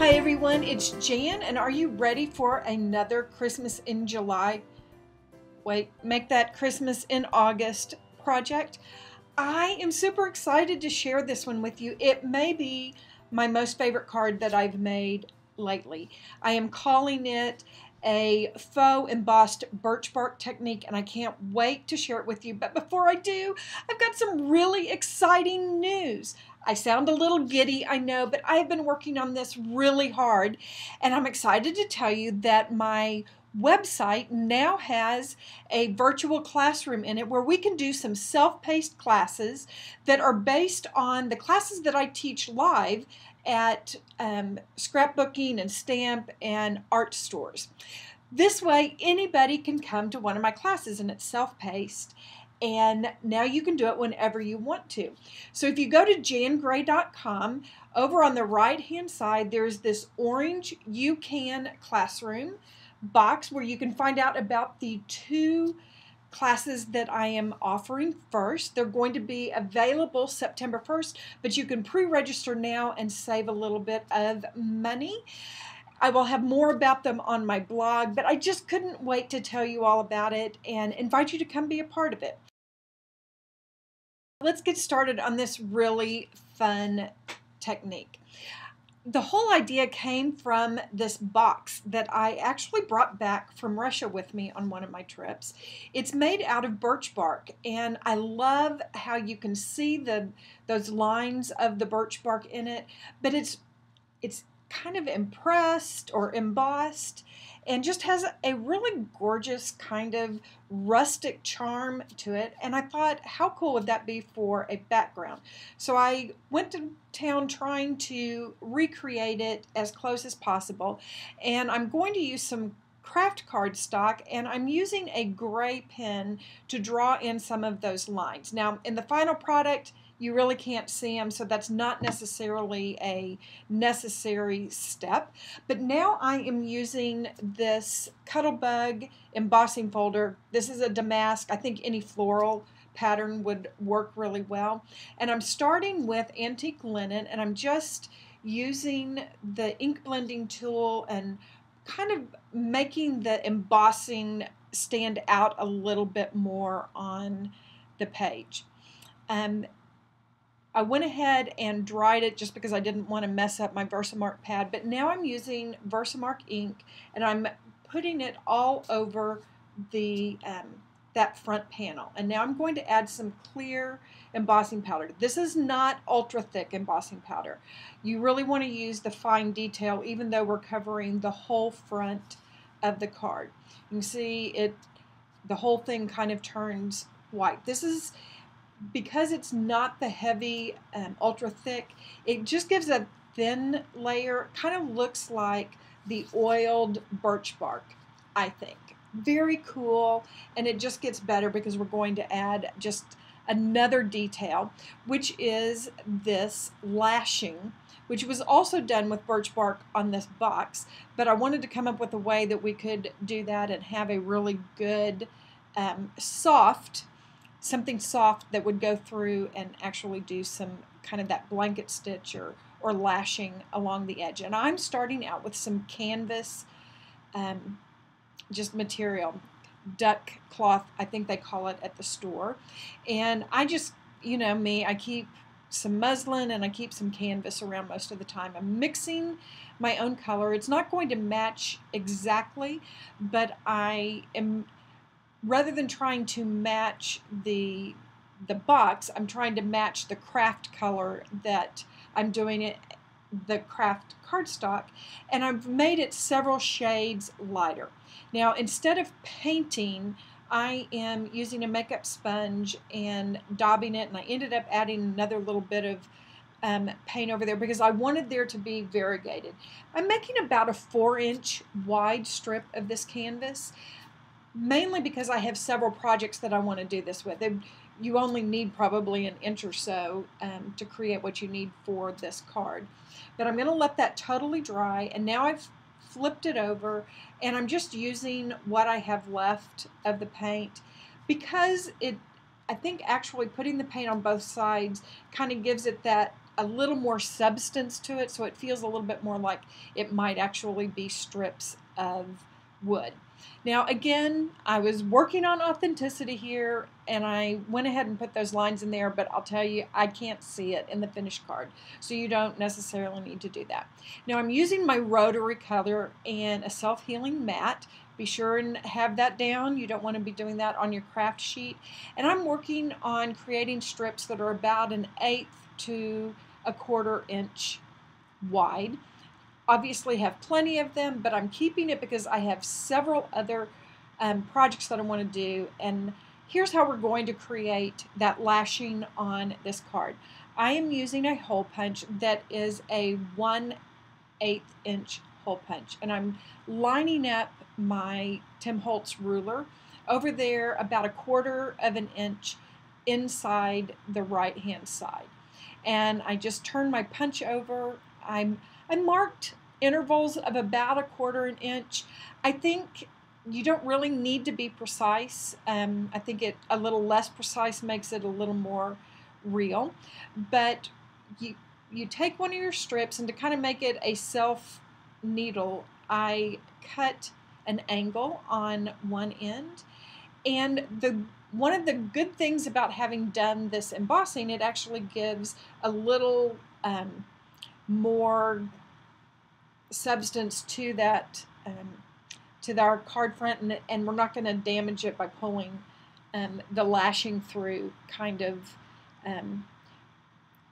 Hi everyone, it's Jan, and are you ready for another Christmas in July? Wait, make that Christmas in August project? I am super excited to share this one with you. It may be my most favorite card that I've made lately. I am calling it a faux embossed birch bark technique, and I can't wait to share it with you. But before I do, I've got some really exciting news. I sound a little giddy, I know, but I have been working on this really hard, and I'm excited to tell you that my website now has a virtual classroom in it where we can do some self-paced classes that are based on the classes that I teach live at scrapbooking and stamp and art stores. This way anybody can come to one of my classes, and it's self-paced, and now you can do it whenever you want to. So if you go to janngray.com, over on the right hand side there's this orange You Can Classroom box where you can find out about the two classes that I am offering first. They're going to be available September 1st, but you can pre-register now and save a little bit of money. I will have more about them on my blog, but I just couldn't wait to tell you all about it and invite you to come be a part of it. Let's get started on this really fun technique. The whole idea came from this box that I actually brought back from Russia with me on one of my trips. It's made out of birch bark, and I love how you can see those lines of the birch bark in it, but it's kind of impressed or embossed and just has a really gorgeous kind of rustic charm to it. And I thought, how cool would that be for a background? So I went to town trying to recreate it as close as possible, and I'm going to use some craft cardstock, and I'm using a gray pen to draw in some of those lines. Now in the final product you really can't see them, so that's not necessarily a necessary step. But now I am using this Cuttlebug embossing folder. This is a damask. I think any floral pattern would work really well. And I'm starting with antique linen, and I'm just using the ink blending tool and kind of making the embossing stand out a little bit more on the page. I went ahead and dried it just because I didn't want to mess up my Versamark pad, but now I'm using Versamark ink, and I'm putting it all over the that front panel. And now I'm going to add some clear embossing powder. This is not ultra thick embossing powder. You really want to use the fine detail, even though we're covering the whole front of the card. You can see the whole thing kind of turns white. This is because it's not the heavy ultra thick, it just gives a thin layer. Kind of looks like the oiled birch bark, I think. Very cool, and it just gets better because we're going to add just another detail, which is this lashing, which was also done with birch bark on this box, but I wanted to come up with a way that we could do that and have a really good something soft that would go through and actually do some kind of that blanket stitch or lashing along the edge. And I'm starting out with some canvas just material, duck cloth, I think they call it at the store. And I just, you know me, I keep some muslin and I keep some canvas around most of the time. I'm mixing my own color. It's not going to match exactly, but I am, rather than trying to match the box, I'm trying to match the craft color that I'm doing it, the craft cardstock, and I've made it several shades lighter. Now instead of painting, I am using a makeup sponge and daubing it, and I ended up adding another little bit of paint over there because I wanted there to be variegated. I'm making about a 4-inch wide strip of this canvas, mainly because I have several projects that I want to do this with. You only need probably an inch or so to create what you need for this card. But I'm going to let that totally dry, and now I've flipped it over, and I'm just using what I have left of the paint because I think actually putting the paint on both sides kind of gives it that a little more substance to it, so it feels a little bit more like it might actually be strips of wood. Now again, I was working on authenticity here, and I went ahead and put those lines in there, but I'll tell you, I can't see it in the finished card, so you don't necessarily need to do that. Now I'm using my rotary color and a self-healing mat. Be sure and have that down. You don't want to be doing that on your craft sheet. And I'm working on creating strips that are about 1/8 to 1/4 inch wide. Obviously have plenty of them, but I'm keeping it because I have several other projects that I want to do. And here's how we're going to create that lashing on this card. I am using a hole punch that is a 1/8 inch hole punch, and I'm lining up my Tim Holtz ruler over there about 1/4 of an inch inside the right hand side. And I just turn my punch over. I marked intervals of about 1/4 an inch. I think you don't really need to be precise. I think a little less precise makes it a little more real. But you take one of your strips, and to kind of make it a self needle, I cut an angle on one end. And one of the good things about having done this embossing, it actually gives a little more substance to that to our card front, and we're not going to damage it by pulling the lashing through. Kind of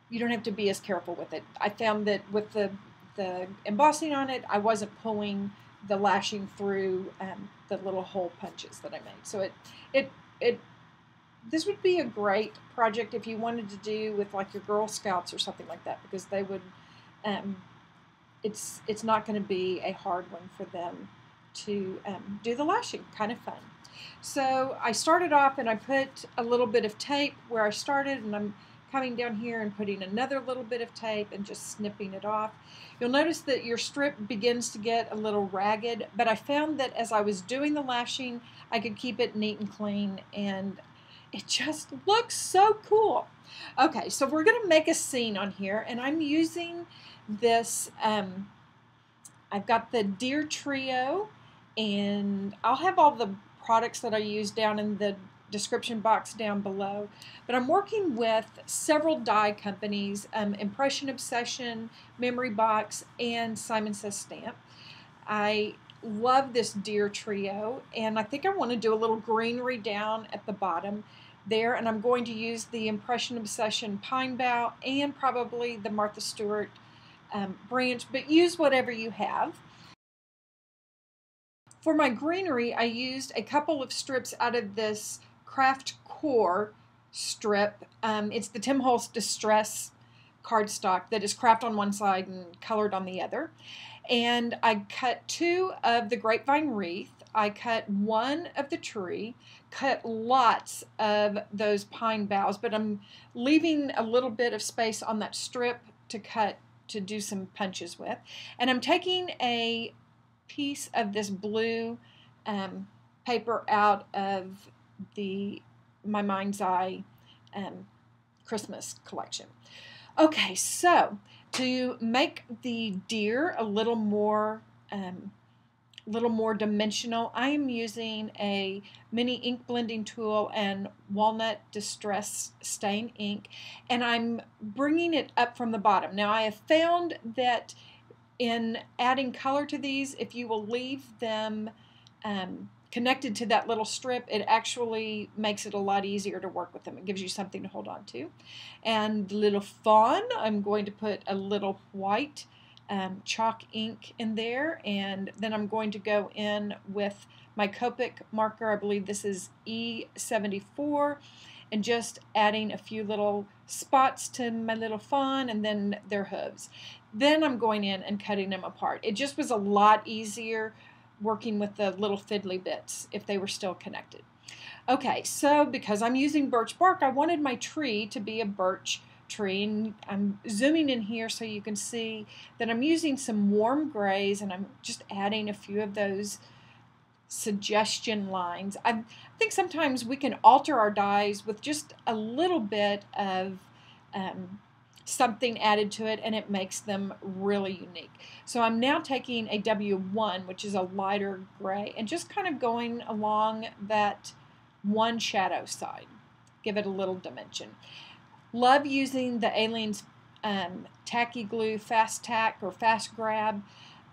you don't have to be as careful with it. I found that with the embossing on it, I wasn't pulling the lashing through the little hole punches that I made. So this would be a great project if you wanted to do with like your Girl Scouts or something like that, because they would it's not going to be a hard one for them to do the lashing. Kind of fun. So I started off and I put a little bit of tape where I started, and I'm coming down here and putting another little bit of tape and just snipping it off. You'll notice that your strip begins to get a little ragged, but I found that as I was doing the lashing, I could keep it neat and clean, and it just looks so cool. Okay, so we're going to make a scene on here, and I'm using this, I've got the Deer Trio, and I'll have all the products that I use down in the description box down below, but I'm working with several die companies, Impression Obsession, Memory Box, and Simon Says Stamp. I love this Deer Trio, and I think I want to do a little greenery down at the bottom there, and I'm going to use the Impression Obsession Pine Bough and probably the Martha Stewart branch, but use whatever you have. For my greenery, I used a couple of strips out of this Craft Core strip. It's the Tim Holtz Distress cardstock that is craft on one side and colored on the other. And I cut 2 of the grapevine wreath. I cut 1 of the tree, cut lots of those pine boughs, but I'm leaving a little bit of space on that strip to do some punches with. And I'm taking a piece of this blue paper out of my Mind's Eye Christmas collection. Okay, so to make the deer a little more dimensional, I am using a mini ink blending tool and Walnut Distress Stain ink, and I'm bringing it up from the bottom. Now I have found that in adding color to these, if you will leave them connected to that little strip, it actually makes it a lot easier to work with them. It gives you something to hold on to. And the little fawn, I'm going to put a little white chalk ink in there, and then I'm going to go in with my Copic marker. I believe this is E74, and just adding a few little spots to my little fawn and then their hooves. Then I'm going in and cutting them apart. It just was a lot easier working with the little fiddly bits if they were still connected. Okay, so because I'm using birch bark, I wanted my tree to be a birch tree, and I'm zooming in here so you can see that I'm using some warm grays, and I'm just adding a few of those suggestion lines. I think sometimes we can alter our dies with just a little bit of something added to it, and it makes them really unique. So I'm now taking a W1, which is a lighter gray, and just kind of going along that one shadow side. Give it a little dimension. Love using the Aliens tacky glue fast tack or fast grab.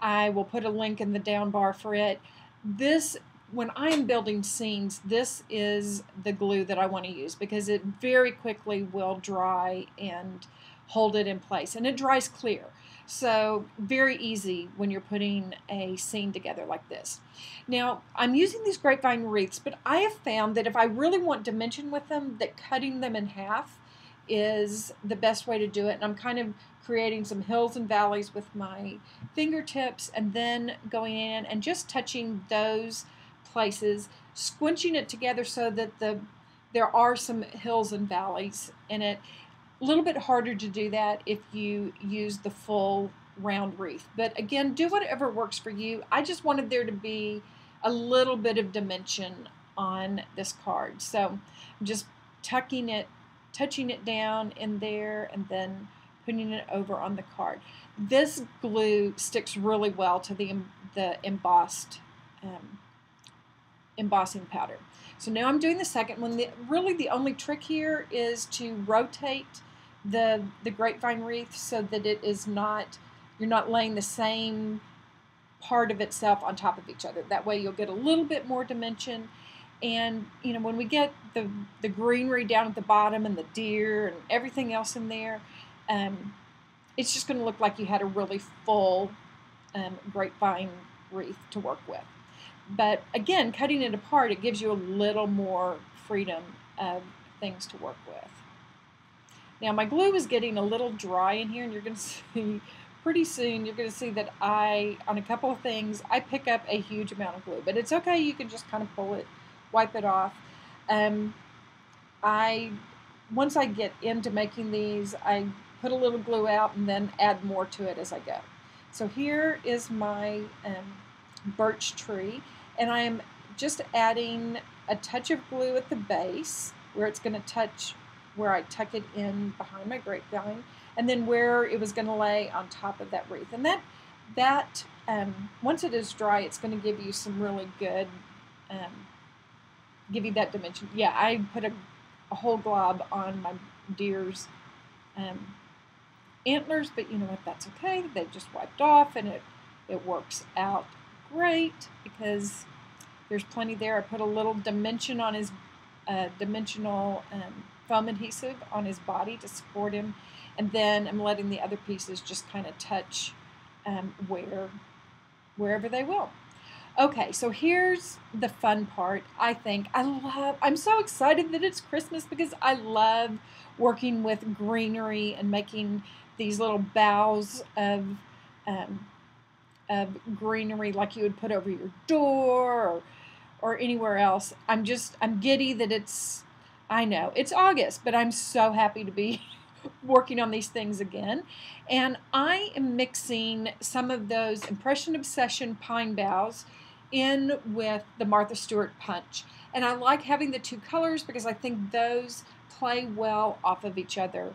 I will put a link in the down bar for it. This, when I am building scenes, this is the glue that I want to use because it very quickly will dry and hold it in place, and it dries clear. So very easy when you're putting a scene together like this. Now I'm using these grapevine wreaths, but I have found that if I really want dimension with them, that cutting them in half is the best way to do it. And I'm kind of creating some hills and valleys with my fingertips, and then going in and just touching those places, squinching it together so that there are some hills and valleys in it. A little bit harder to do that if you use the full round wreath. But again, do whatever works for you. I just wanted there to be a little bit of dimension on this card. So I'm just touching it down in there, and then putting it over on the card. This glue sticks really well to the embossing powder. So now I'm doing the second one. Really the only trick here is to rotate the grapevine wreath so that it is not, you're not laying the same part of itself on top of each other. That way you'll get a little bit more dimension. And you know, when we get the greenery down at the bottom and the deer and everything else in there, it's just going to look like you had a really full grapevine wreath to work with. But again, cutting it apart, it gives you a little more freedom of things to work with. Now my glue is getting a little dry in here, and you're going to see pretty soon, you're going to see that on a couple of things, I pick up a huge amount of glue. But it's okay, you can just kind of pull it, wipe it off. Once I get into making these, I put a little glue out and then add more to it as I go. So here is my birch tree, and I am just adding a touch of glue at the base where it's going to touch where I tuck it in behind my grapevine, and then where it was going to lay on top of that wreath. And that once it is dry, it's going to give you some really good, give you that dimension. Yeah, I put a whole glob on my deer's antlers, but you know what, that's okay. They just wiped off, and it works out great because there's plenty there. I put a little dimension on his dimensional foam adhesive on his body to support him, and then I'm letting the other pieces just kind of touch wherever they will. Okay, so here's the fun part. I'm so excited that it's Christmas because I love working with greenery and making these little boughs of greenery like you would put over your door or anywhere else. I'm giddy that I know it's August, but I'm so happy to be working on these things again. And I am mixing some of those Impression Obsession pine boughs in with the Martha Stewart punch. And I like having the two colors because I think those play well off of each other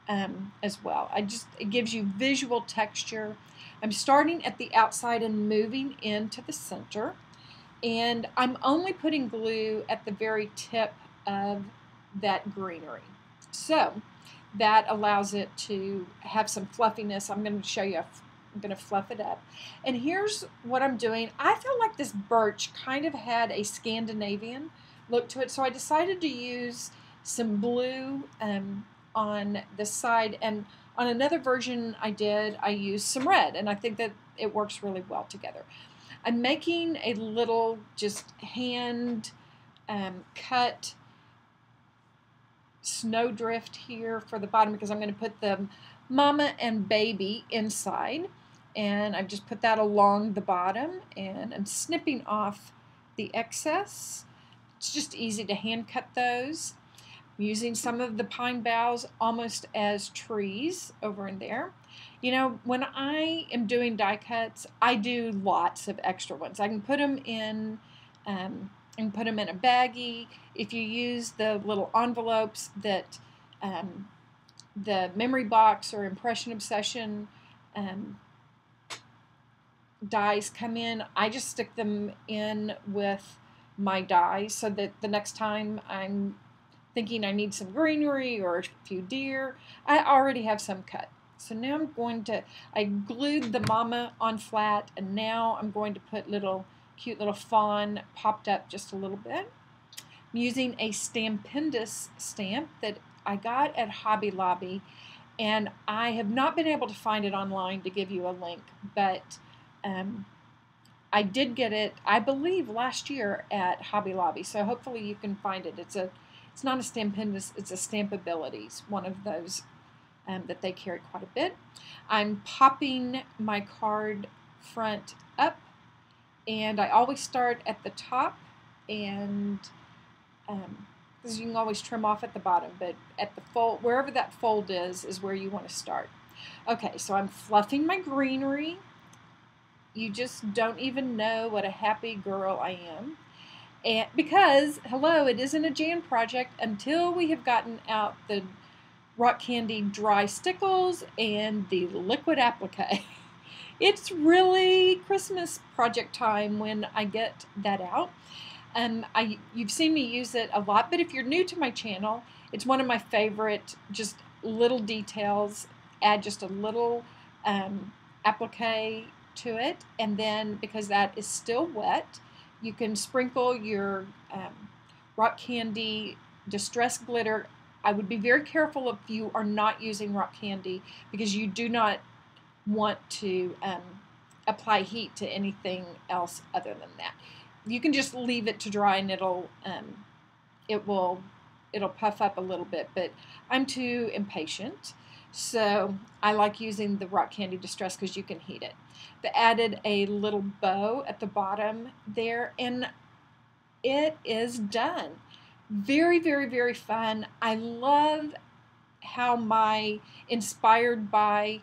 as well. It gives you visual texture. I'm starting at the outside and moving into the center. And I'm only putting glue at the very tip of that greenery. So that allows it to have some fluffiness. I'm going to show you, I'm going to fluff it up. And here's what I'm doing. I felt like this birch kind of had a Scandinavian look to it, so I decided to use some blue on the side, and on another version I used some red, and I think that it works really well together. I'm making a little just hand cut snowdrift here for the bottom because I'm going to put the mama and baby inside, and I've just put that along the bottom, and I'm snipping off the excess. It's just easy to hand cut those. I'm using some of the pine boughs almost as trees over in there. You know, when I am doing die cuts, I do lots of extra ones. I can put them in a baggie. If you use the little envelopes that the memory box or impression obsession dies come in, I just stick them in with my dies so that the next time I'm thinking I need some greenery or a few deer, I already have some cut. So now I glued the mama on flat, and now I'm going to put cute little fawn popped up just a little bit. I'm using a Stampendous stamp that I got at Hobby Lobby, and I have not been able to find it online to give you a link, but I did get it, I believe, last year at Hobby Lobby, so hopefully you can find it. It's not a Stampendous, it's a Stampabilities, one of those that they carry quite a bit. I'm popping my card front up, and I always start at the top, and because you can always trim off at the bottom, but at the fold, wherever that fold is where you want to start. Okay, so I'm fluffing my greenery. You just don't even know what a happy girl I am. And because, hello, it isn't a Jann project until we have gotten out the rock candy dry stickles and the liquid applique. It's really Christmas project time when I get that out. You've seen me use it a lot, but if you're new to my channel, it's one of my favorite, just little details. Add just a little applique to it, and then because that is still wet, you can sprinkle your rock candy distress glitter. I would be very careful if you are not using rock candy, because you do not want to apply heat to anything else other than that. You can just leave it to dry, and it'll puff up a little bit, but I'm too impatient, so I like using the rock candy distress because you can heat it. I added a little bow at the bottom there, and it is done. Very, very, very fun. I love how my inspired by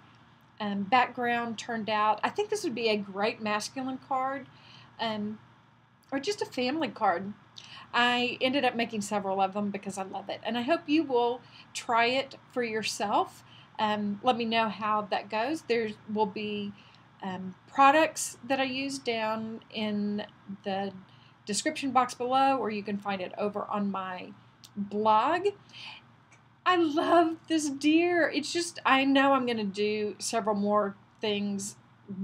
background turned out. I think this would be a great masculine card, or just a family card. I ended up making several of them because I love it, and I hope you will try it for yourself. Let me know how that goes. There will be products that I use down in the description box below, or you can find it over on my blog. I love this deer. It's just, I know I'm going to do several more things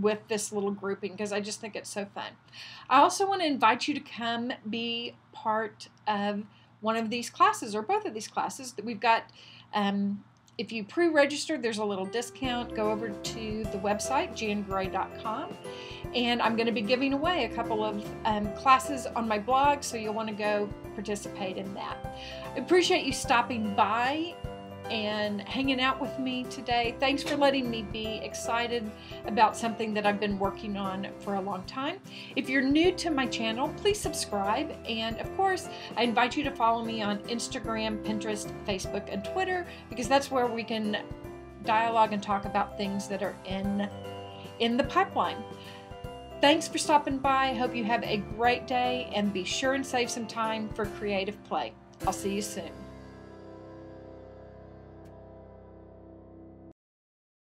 with this little grouping because I just think it's so fun. I also want to invite you to come be part of one of these classes, or both of these classes that we've got. If you pre-register, there's a little discount. Go over to the website, janngray.com, and I'm going to be giving away a couple of classes on my blog, so you'll want to go participate in that. I appreciate you stopping by and hanging out with me today. Thanks for letting me be excited about something that I've been working on for a long time. If you're new to my channel, please subscribe, and of course I invite you to follow me on Instagram, Pinterest, Facebook, and Twitter, because that's where we can dialogue and talk about things that are in the pipeline. Thanks for stopping by. I hope you have a great day, and be sure and save some time for creative play. I'll see you soon.